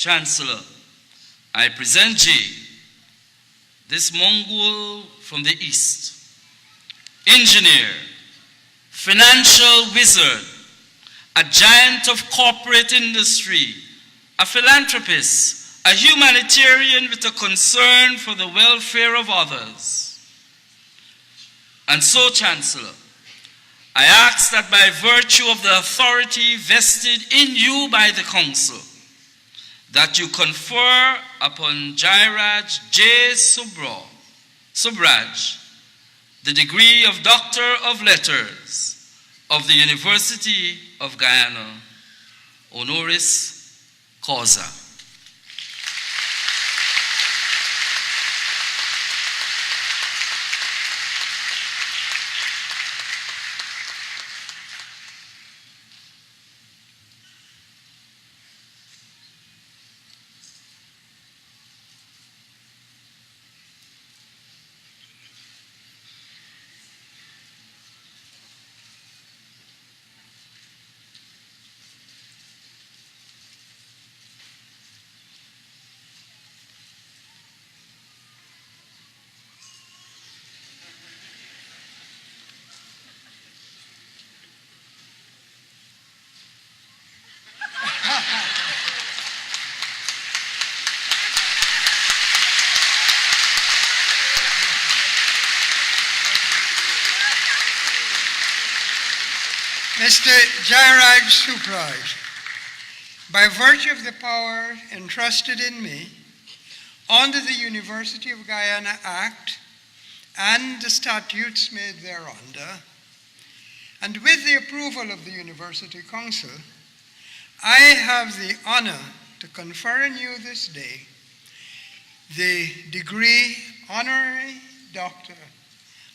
Chancellor, I present Jay, this Mongol from the East, engineer, financial wizard, a giant of corporate industry, a philanthropist, a humanitarian with a concern for the welfare of others. And so, Chancellor, I ask that by virtue of the authority vested in you by the Council, that you confer upon Jairaj J. Sobhraj the degree of Doctor of Letters of the University of Guyana, honoris causa. Mr. Jairaj Sobhraj, by virtue of the power entrusted in me under the University of Guyana Act and the statutes made thereunder, and with the approval of the University Council, I have the honor to confer on you this day the degree Honorary Doctor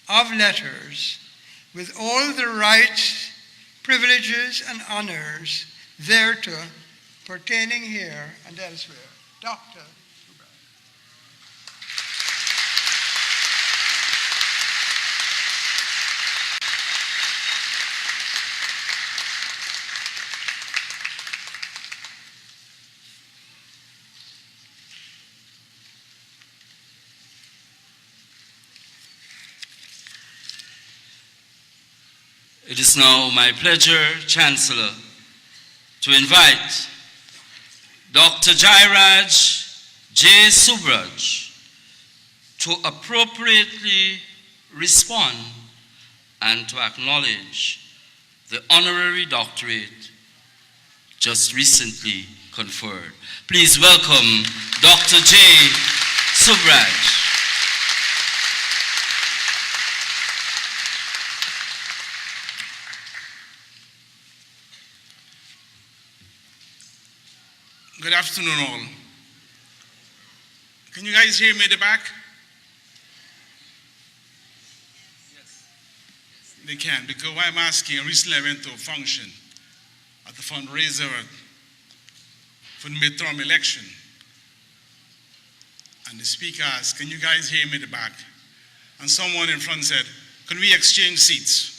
of Letters with all the rights, privileges, and honors thereto pertaining here and elsewhere. Dr. It is now my pleasure, Chancellor, to invite Dr. Jairaj J. Sobhraj to appropriately respond and to acknowledge the Honorary Doctorate just recently conferred. Please welcome Dr. J. Sobhraj. Good afternoon, all. Can you guys hear me at the back? Yes. They can, because why I'm asking, recently I went to a function at the fundraiser for the midterm election. And the speaker asked, can you guys hear me at the back? And someone in front said, can we exchange seats?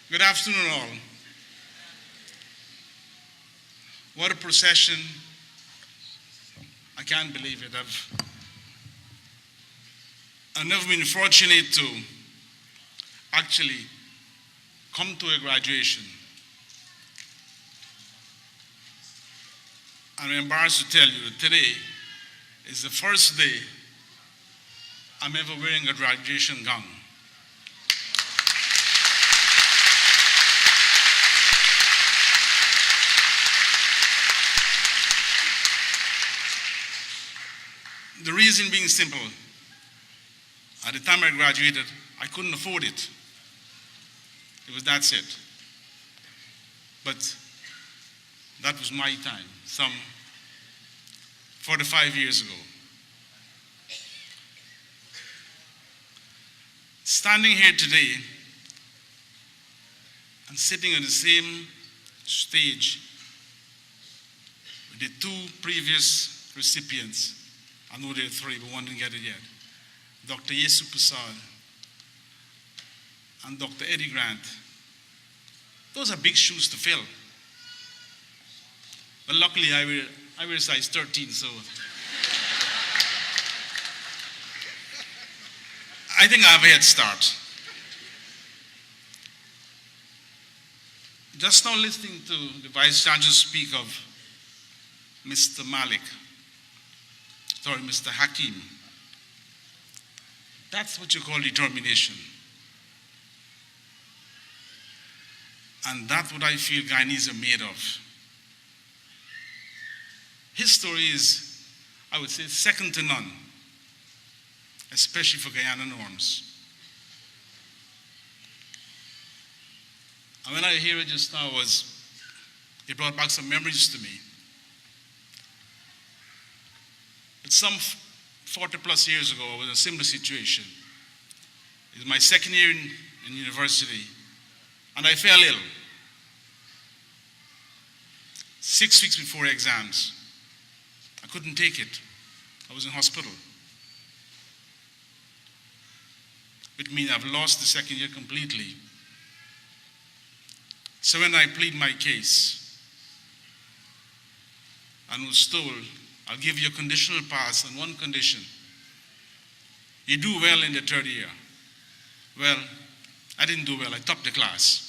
Good afternoon, all. What a procession. I can't believe it. I've never been fortunate to actually come to a graduation. I'm embarrassed to tell you that today is the first day I'm ever wearing a graduation gown. The reason being simple. At the time I graduated, I couldn't afford it. That's it. But that was my time, some 45 years ago. Standing here today and sitting on the same stage with the two previous recipients, I know there are three, but one didn't get it yet, Dr. Yesu Prasad, and Dr. Eddie Grant. Those are big shoes to fill. But luckily, I wear size 13, so I think I have a head start. Just now listening to the Vice Chancellor speak of Mr. Hakim, that's what you call determination. And that's what I feel Guyanese are made of. His story is, I would say, second to none, especially for Guyana norms. And when I hear it just now, it brought back some memories to me. But some 40 plus years ago, I was in a similar situation. It was my second year in university, and I fell ill. 6 weeks before exams. I couldn't take it. I was in hospital. Which means I've lost the second year completely. So when I plead my case and was told, I'll give you a conditional pass on one condition. You do well in the third year. Well, I didn't do well. I topped the class.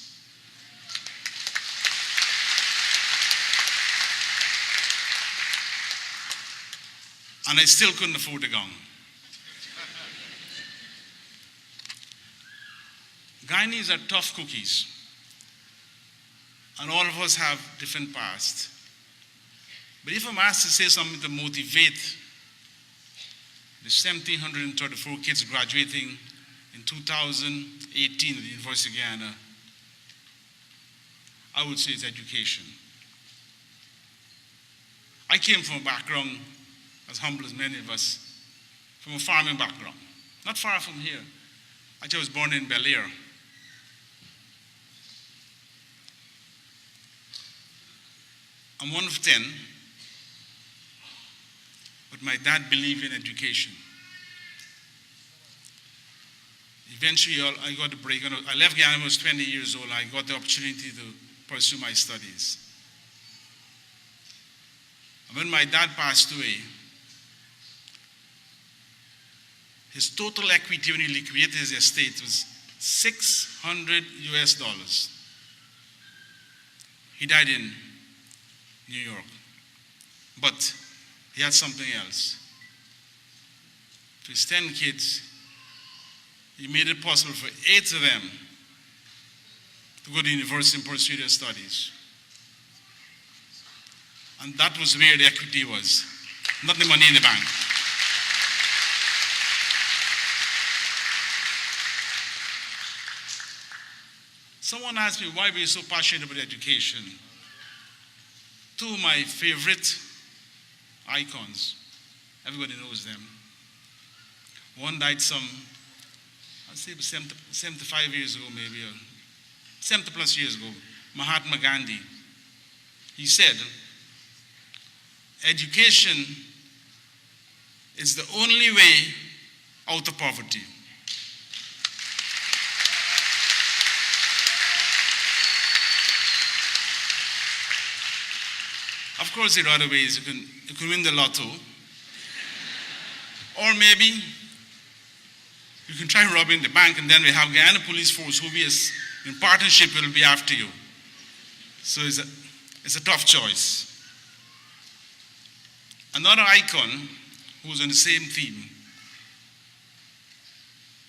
And I still couldn't afford the gown. Guyanese are tough cookies. And all of us have different pasts. But if I'm asked to say something to motivate the 1,734 kids graduating in 2018 at the University of Guyana, I would say it's education. I came from a background, as humble as many of us, from a farming background. Not far from here. Actually, I was born in Bel Air. I'm one of 10, but my dad believed in education. Eventually, I got a break. I left Guyana when I was 20 years old. I got the opportunity to pursue my studies. And when my dad passed away, his total equity when he liquidated his estate was $600 US. He died in New York. But he had something else. For his 10 kids, he made it possible for 8 of them to go to university and pursue their studies. And that was where the equity was, not the money in the bank. Someone asked me why we're so passionate about education. Two of my favorite icons, everybody knows them. One died I'd say 75 years ago maybe, or 70 plus years ago, Mahatma Gandhi. He said, education is the only way out of poverty. Of course, there are other ways. You can win the lotto. Or maybe you can try robbing the bank, and then we have Guyana Police Force who in partnership will be after you. So it's a tough choice. Another icon who was on the same theme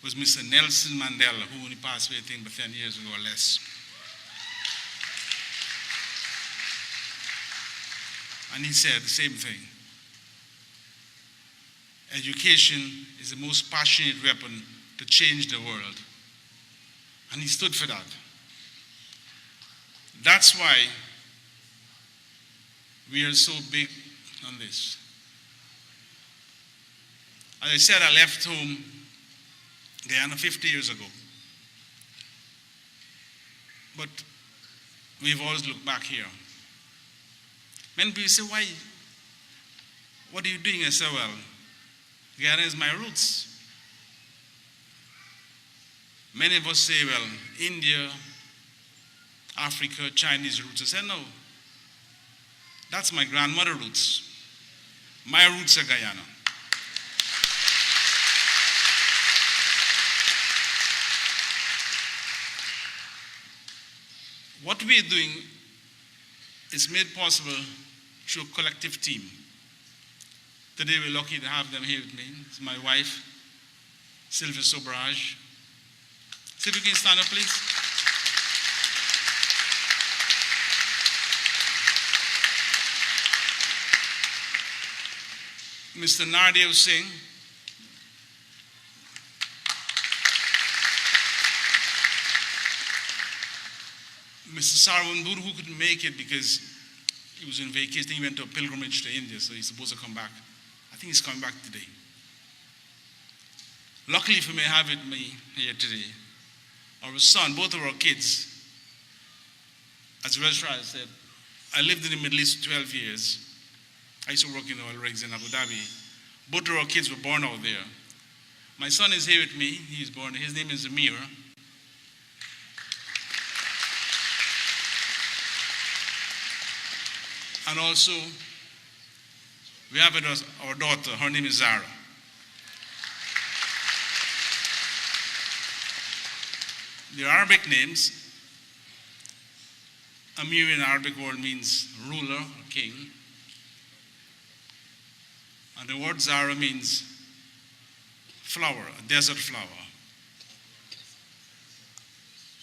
was Mr. Nelson Mandela, who only passed away, I think, about 10 years ago or less. And he said the same thing. Education is the most passionate weapon to change the world. And he stood for that. That's why we are so big on this. As I said, I left home, Guyana, 50 years ago. But we've always looked back here. Many people say, why? What are you doing? I say, well, Guyana is my roots. Many of us say, well, India, Africa, Chinese roots. I said, no. That's my grandmother roots. My roots are Guyana. What we are doing is made possible through a collective team. Today we're lucky to have them here with me. It's my wife, Sylvia Sobhraj. Sylvia, can you stand up, please? Mr. Nardev Singh. Mr. Sarwanbur, who couldn't make it because he was in vacation. He went to a pilgrimage to India, so he's supposed to come back. I think he's coming back today. Luckily for me, I have with me here today our son, both of our kids. As the registrar said, I lived in the Middle East for 12 years. I used to work in oil rigs in Abu Dhabi. Both of our kids were born out there. My son is here with me. He's born. His name is Amir. And also, we have with us our daughter. Her name is Zara. The Arabic names, Amir in Arabic word means ruler or king. And the word Zara means flower, a desert flower.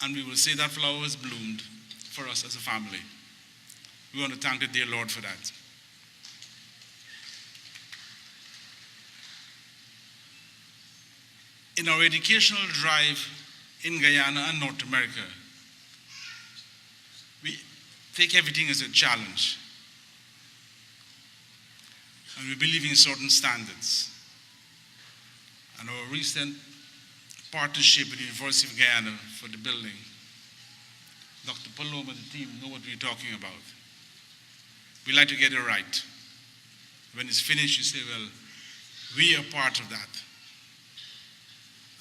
And we will say that flower has bloomed for us as a family. We want to thank the dear Lord for that. In our educational drive in Guyana and North America, we take everything as a challenge. And we believe in certain standards. And our recent partnership with the University of Guyana for the building, Dr. Paloma and the team know what we're talking about. We like to get it right. When it's finished, you say, well, we are part of that.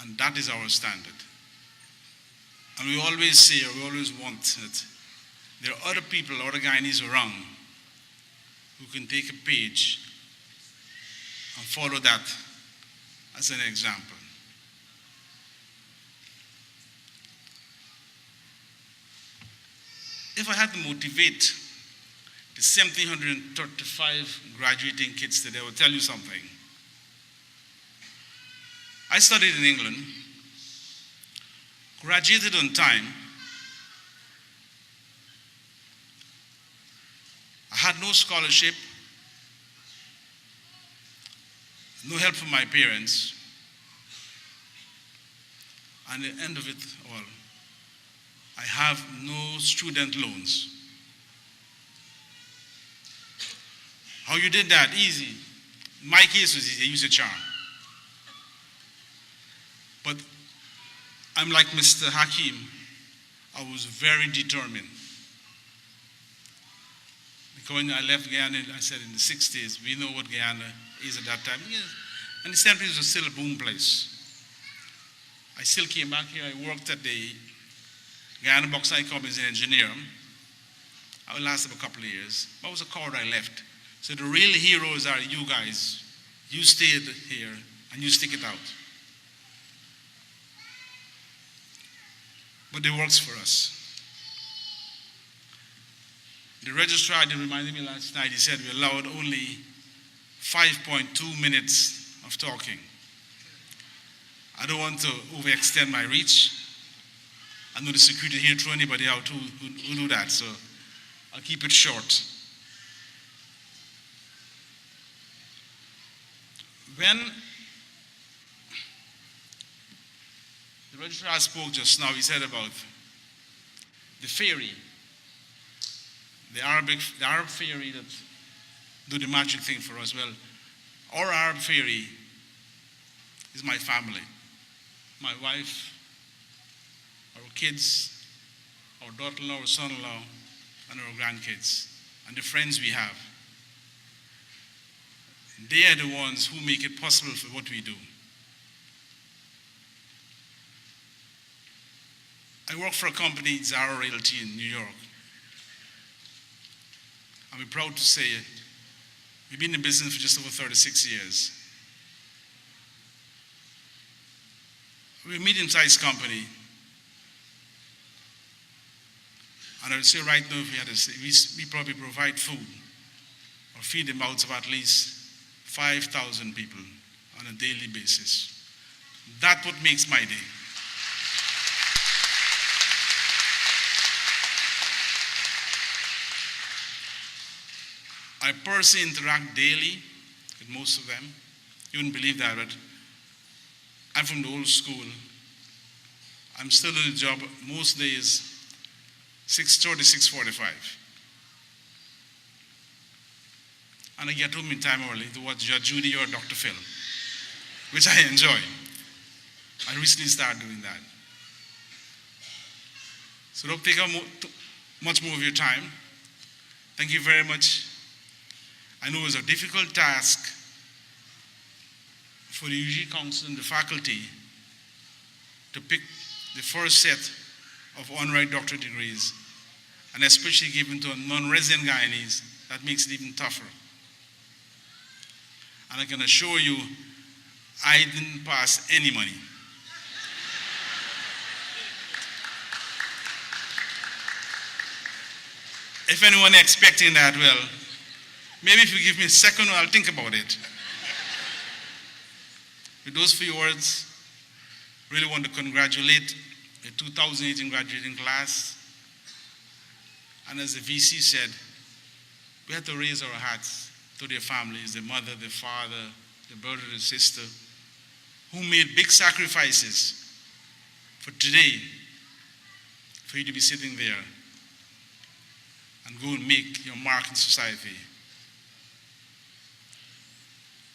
And that is our standard. And we always say, or we always want that there are other people, other Guyanese around who can take a page and follow that as an example. If I had to motivate the 1,735 graduating kids today, I will tell you something. I studied in England, graduated on time. I had no scholarship, no help from my parents. And at the end of it all, I have no student loans. How you did that? Easy. My case was easy. I used a charm. But I'm like Mr. Hakim. I was very determined. Because when I left Guyana, I said in the 60s, we know what Guyana is at that time. And the 70s was still a boom place. I still came back here. I worked at the Guyana Bauxite Company as an engineer. I lasted a couple of years. But I was a cord I left. So the real heroes are you guys. You stayed here and you stick it out. But it works for us. The registrar reminded me last night, he said we allowed only 5.2 minutes of talking. I don't want to overextend my reach. I know the security here throw anybody out who do that, so I'll keep it short. When the registrar spoke just now, he said about the ferry, the Arab ferry that do the magic thing for us. Well, our Arab ferry is my family, my wife, our kids, our daughter-in-law, our son-in-law, and our grandkids, and the friends we have. They are the ones who make it possible for what we do. I work for a company, Zara Realty in New York. And we're proud to say we've been in business for just over 36 years. We're a medium-sized company. And I would say right now, if we had to say, we probably provide food or feed the mouths of at least 5,000 people on a daily basis. That's what makes my day. I personally interact daily with most of them. You wouldn't believe that, but I'm from the old school. I'm still in the job most days, 6:30, 6:45. And I get home in time early to watch Judge Judy or Dr. Phil, which I enjoy. I recently started doing that. So don't take up much more of your time. Thank you very much. I know it was a difficult task for the UG Council and the faculty to pick the first set of honorary doctorate degrees, and especially given to non-resident Guyanese, that makes it even tougher. And I can assure you, I didn't pass any money. If anyone expecting that, well, maybe if you give me a second, I'll think about it. With those few words, really want to congratulate the 2018 graduating class. And as the VC said, we had to raise our hats to their families, the mother, the father, the brother, the sister, who made big sacrifices for today, for you to be sitting there and go and make your mark in society.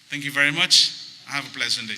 Thank you very much. Have a pleasant day.